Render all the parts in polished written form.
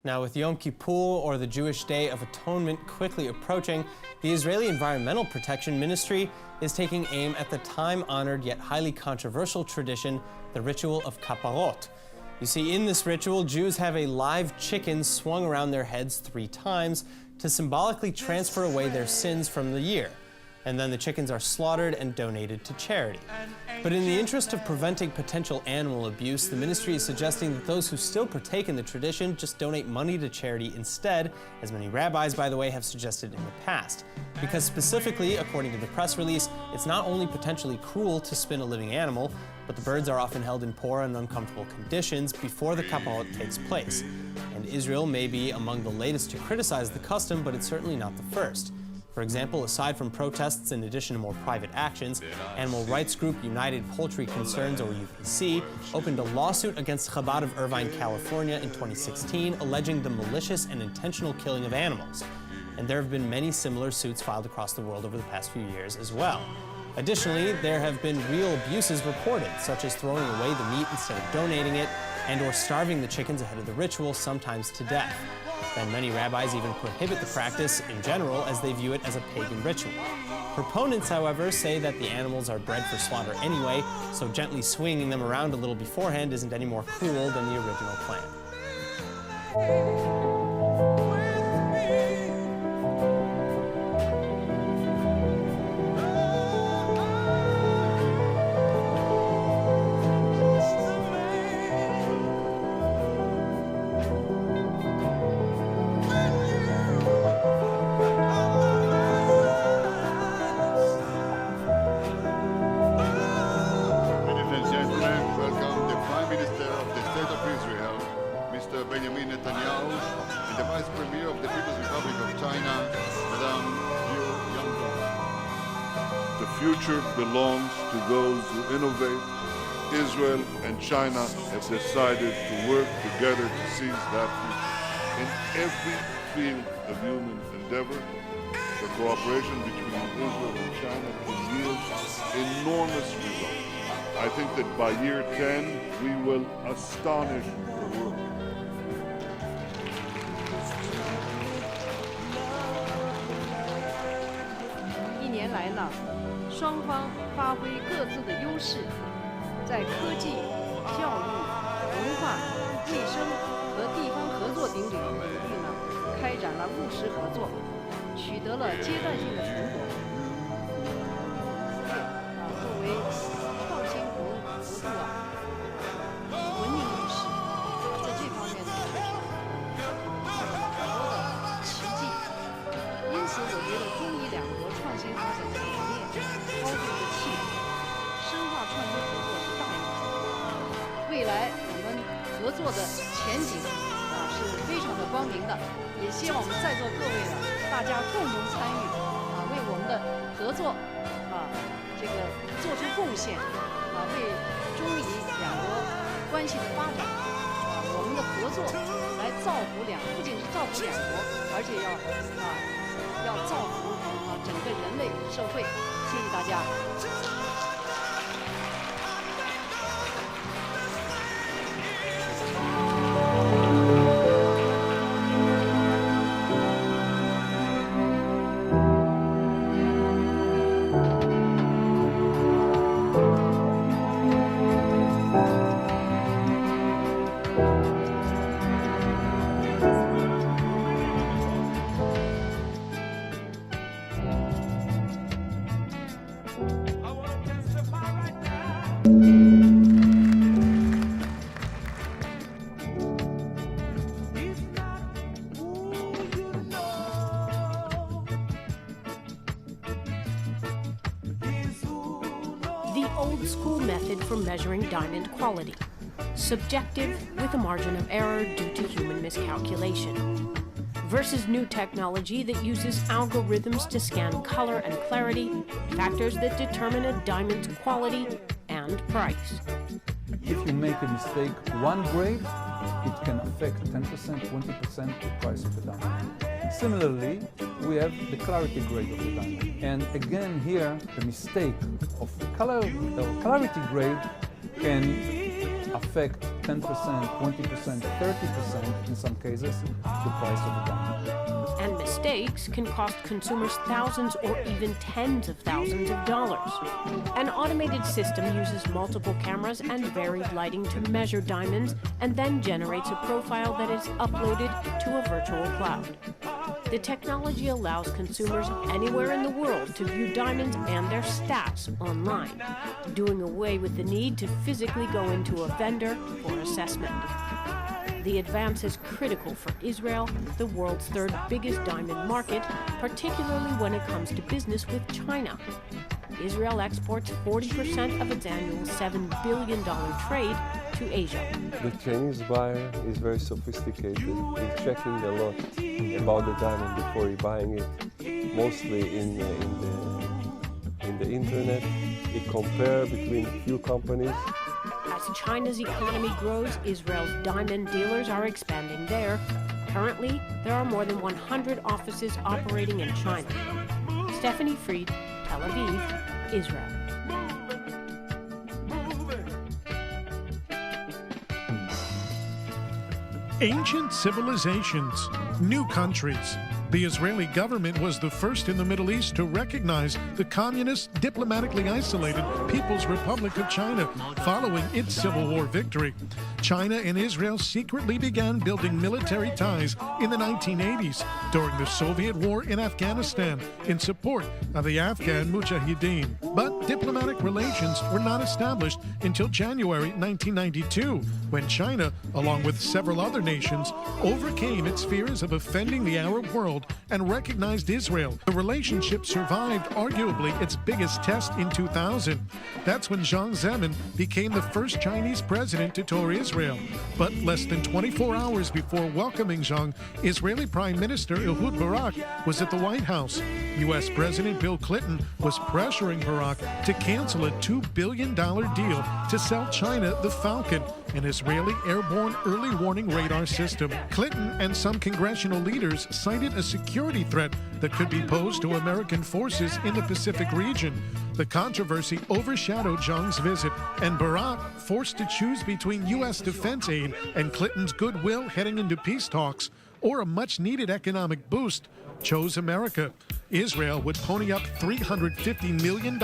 Now, with Yom Kippur, or the Jewish Day of Atonement, quickly approaching, the Israeli Environmental Protection Ministry is taking aim at the time-honored yet highly controversial tradition, the ritual of kaparot. You see, in this ritual, Jews have a live chicken swung around their heads 3 times to symbolically transfer away their sins from the year. And then the chickens are slaughtered and donated to charity. But in the interest of preventing potential animal abuse, the ministry is suggesting that those who still partake in the tradition just donate money to charity instead, as many rabbis, by the way, have suggested in the past. Because specifically, according to the press release, it's not only potentially cruel to spin a living animal, but the birds are often held in poor and uncomfortable conditions before the kaparot takes place. And Israel may be among the latest to criticize the custom, but it's certainly not the first. For example, aside from protests in addition to more private actions, animal rights group United Poultry Concerns, or UPC, opened a lawsuit against Chabad of Irvine, California in 2016, alleging the malicious and intentional killing of animals. And there have been many similar suits filed across the world over the past few years as well. Additionally, there have been real abuses reported, such as throwing away the meat instead of donating it, and or starving the chickens ahead of the ritual, sometimes to death. And many rabbis even prohibit the practice in general, as they view it as a pagan ritual. Proponents, however, say that the animals are bred for slaughter anyway, so gently swinging them around a little beforehand isn't any more cruel than the original plan. The future belongs to those who innovate. Israel and China have decided to work together to seize that future. In every field of human endeavor, the cooperation between Israel and China can yield enormous results. I think that by year 10, we will astonish the world. 1年来呢，双方发挥各自的优势，在科技、教育、文化、卫生和地方合作等领域呢，开展了务实合作，取得了阶段性的成果。作为创新活动文明意识，在这方面呢，确实很多的奇迹。因此，我觉得中伊两国创新发展的理念、高度的契合，深化创新合作是大有可为。未来我们合作的前景是非常的光明的，也希望我们在座各位呢，大家共同参与为我们的合作这个做出贡献为中伊两国关系的发展我们的合作来造福不仅是造福两国，而且要造福整个人类社会。谢谢大家。The old-school method for measuring diamond quality, subjective with a margin of error due to human miscalculation, versus new technology that uses algorithms to scan color and clarity, factors that determine a diamond's quality and price. If you make a mistake one grade, it can affect 10%, 20% the price of the diamond. Similarly, we have the clarity grade of the diamond. And again here, the mistake of the clarity grade can affect 10%, 20%, 30% in some cases the price of the diamond. And mistakes can cost consumers thousands or even tens of thousands of dollars. An automated system uses multiple cameras and varied lighting to measure diamonds and then generates a profile that is uploaded to a virtual cloud. The technology allows consumers anywhere in the world to view diamonds and their stats online, doing away with the need to physically go into a vendor for assessment. The advance is critical for Israel, the world's third biggest diamond market, particularly when it comes to business with China. Israel exports 40% of its annual $7 billion trade to Asia. The Chinese buyer is very sophisticated. He's checking a lot about the diamond before buying it, mostly in the internet. He compares between a few companies. As China's economy grows, Israel's diamond dealers are expanding there. Currently, there are more than 100 offices operating in China. Stephanie Fried, Tel Aviv, Israel. Ancient civilizations, new countries. The Israeli government was the first in the Middle East to recognize the communist, diplomatically isolated People's Republic of China following its Civil War victory. China and Israel secretly began building military ties in the 1980s during the Soviet war in Afghanistan in support of the Afghan Mujahideen. But diplomatic relations were not established until January 1992, when China, along with several other nations, overcame its fears of offending the Arab world and recognized Israel. The relationship survived arguably its biggest test in 2000. That's when Jiang Zemin became the first Chinese president to tour Israel. But less than 24 hours before welcoming Jiang, Israeli Prime Minister Ehud Barak was at the White House. U.S. President Bill Clinton was pressuring Barak to cancel a $2 billion deal to sell China the Falcon, an Israeli airborne early warning radar system. Clinton and some congressional leaders cited a security threat that could be posed to American forces in the Pacific region. The controversy overshadowed Jiang's visit, and Barak, forced to choose between U.S. defense aid and Clinton's goodwill heading into peace talks, or a much-needed economic boost, chose America. Israel would pony up $350 million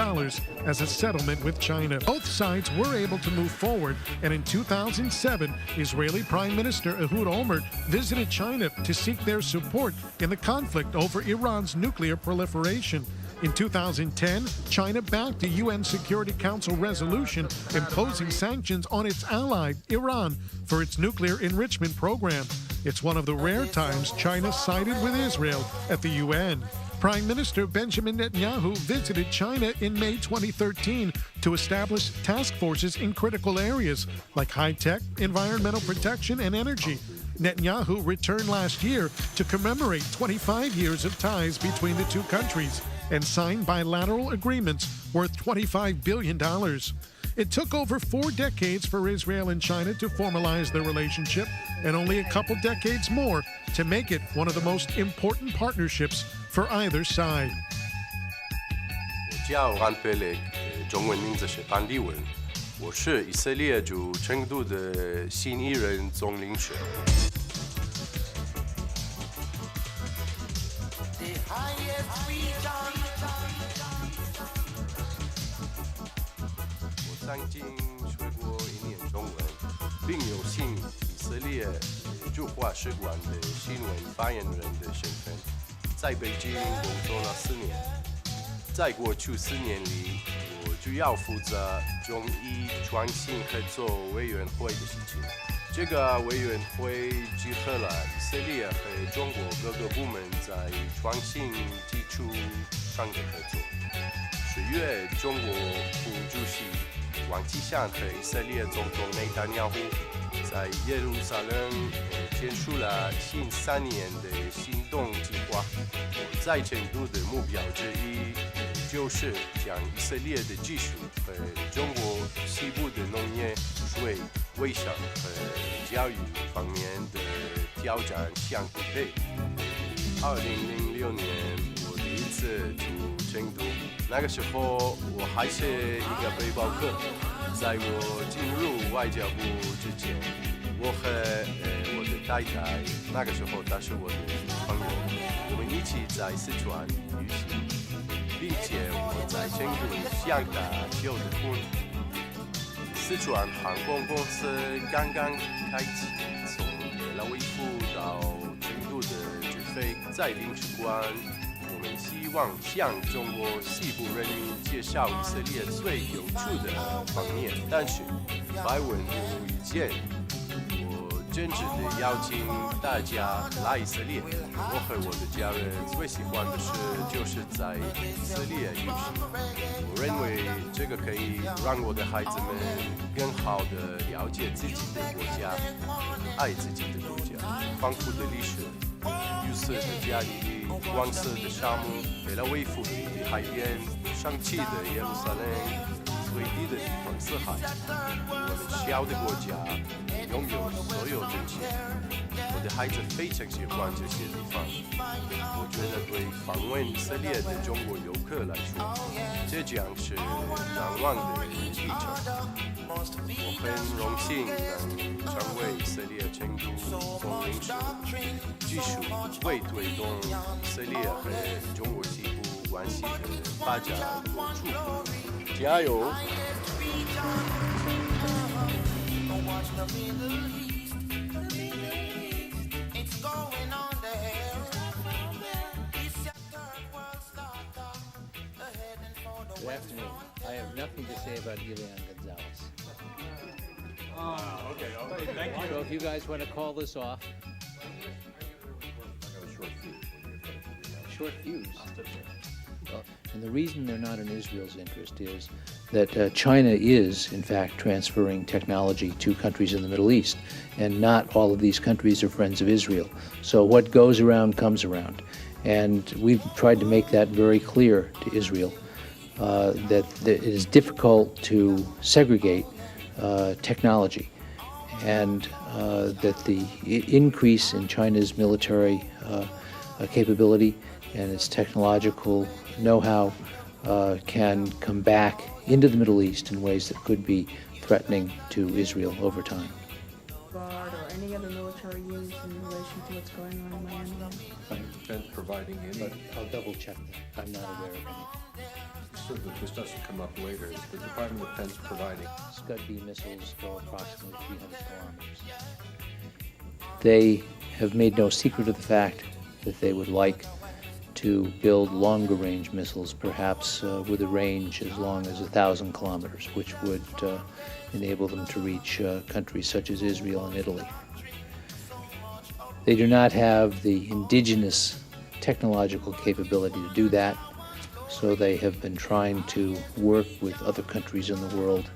as a settlement with China. Both sides were able to move forward, and in 2007, Israeli Prime Minister Ehud Olmert visited China to seek their support in the conflict over Iran's nuclear proliferation. In 2010, China backed a UN Security Council resolution imposing sanctions on its ally, Iran, for its nuclear enrichment program. It's one of the rare times China sided with Israel at the UN. Prime Minister Benjamin Netanyahu visited China in May 2013 to establish task forces in critical areas like high-tech, environmental protection, and energy. Netanyahu returned last year to commemorate 25 years of ties between the two countries and signed bilateral agreements worth $25 billion. It took over 4 decades for Israel and China to formalize their relationship, and only a couple decades more to make it one of the most important partnerships for either side. 我叫安培雷，中文名字是潘立文，我是以色列驻成都的新艺人总领袖。我曾经学过1年中文，并有幸以色列驻华使馆的新闻发言人的身份，在北京工作了4年。在过去4年里，我主要负责中医创新合作委员会的事情。这个委员会集合了以色列和中国各个部门在创新基础上的合作。10月，中国副主席王岐山和以色列总统内塔尼亚胡在耶路撒冷签署了新3年的行动计划。在成都的目标之一就是将以色列的技术和中国西部的农业、水、卫生和教育方面的挑战相匹配。2006年，我第一次去成都，那个时候我还是一个背包客。在我进入外交部之前，我和我的太太，那个时候她是我的朋友，我们一起在四川旅行，并且我在成都向她求的婚。四川航空公司刚刚开启从特拉维夫到成都的直飞，在领事馆，我们希望向中国西部人民介绍以色列最有趣的方面，但是百闻不如一见。我真挚地邀请大家来以色列。我和我的家人最喜欢的事就是在以色列旅行。我认为这个可以让我的孩子们更好地了解自己的国家，爱自己的国家。丰富的历史，绿色的加利利，黄色的沙漠，特拉维夫的海边，上气的耶路撒冷，最低的地方四海。我们小的国家拥有所有这些，我的孩子非常喜欢这些地方。我觉得对访问以色列的中国游客来说，这将是难忘的历程。我很荣幸能成为以色列成都总领事，继续为推动以色列和中国西部关系的发展做出努力。加油！Good afternoon. I have nothing to say about Elian Gonzalez. Okay, thank you. So if you guys want to call this off. Short fuse. Well, and the reason they're not in Israel's interest is that China is, in fact, transferring technology to countries in the Middle East, and not all of these countries are friends of Israel. So what goes around comes around. And we've tried to make that very clear to Israel, that it is difficult to segregate technology, and that the increase in China's military capability and its technological know-how can come back into the Middle East in ways that could be threatening to Israel over time. Or any other military use in relation to what's going on in Miami? Defense providing any, But I'll double check that. I'm not aware of any. so that this doesn't come up later, is the Department of Defense providing? Scud-B missiles go approximately 300 kilometers. They have made no secret of the fact that they would like to build longer-range missiles, perhaps with a range as long as 1,000 kilometers, which would enable them to reach countries such as Israel and Italy. They do not have the indigenous technological capability to do that, so they have been trying to work with other countries in the world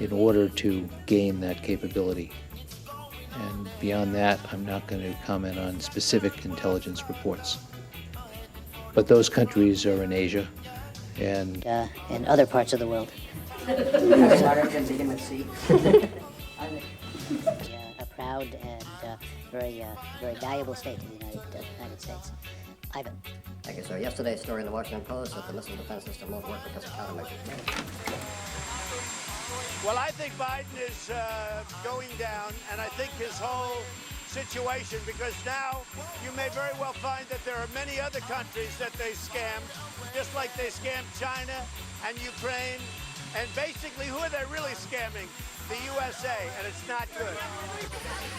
in order to gain that capability. And beyond that, I'm not going to comment on specific intelligence reports. But those countries are in Asia and in other parts of the world. A proud and very valuable state to the United States. Ivan. Thank you, sir. Yesterday's story in the Washington Post that the missile defense system won't work because of countermeasures. Well, I think Biden is going down, and I think his whole situation, because now you may very well find that there are many other countries that they scammed, just like they scammed China and Ukraine. And basically, who are they really scamming? The USA, and it's not good.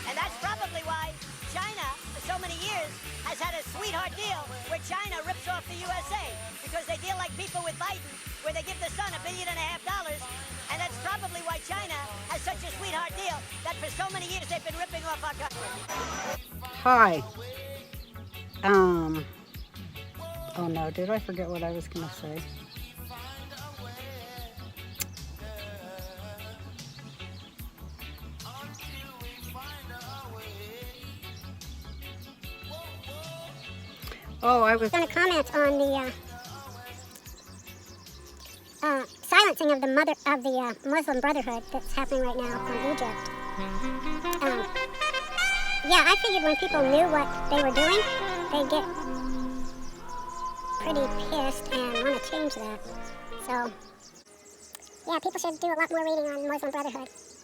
And that's probably why China, for so many years, has had a sweetheart deal where China rips off the USA, because they deal like people with Biden, where they give the son $1.5 billion, and that's probably why China has such a sweetheart deal that for so many years they've been ripping off our country. Hi. Oh no, did I forget what I was going to say? Oh, I was going to comment on the silencing of the Muslim Brotherhood that's happening right now in Egypt. Yeah, I figured when people knew what they were doing, they'd get pretty pissed and want to change that. So Yeah, people should do a lot more reading on Muslim Brotherhood.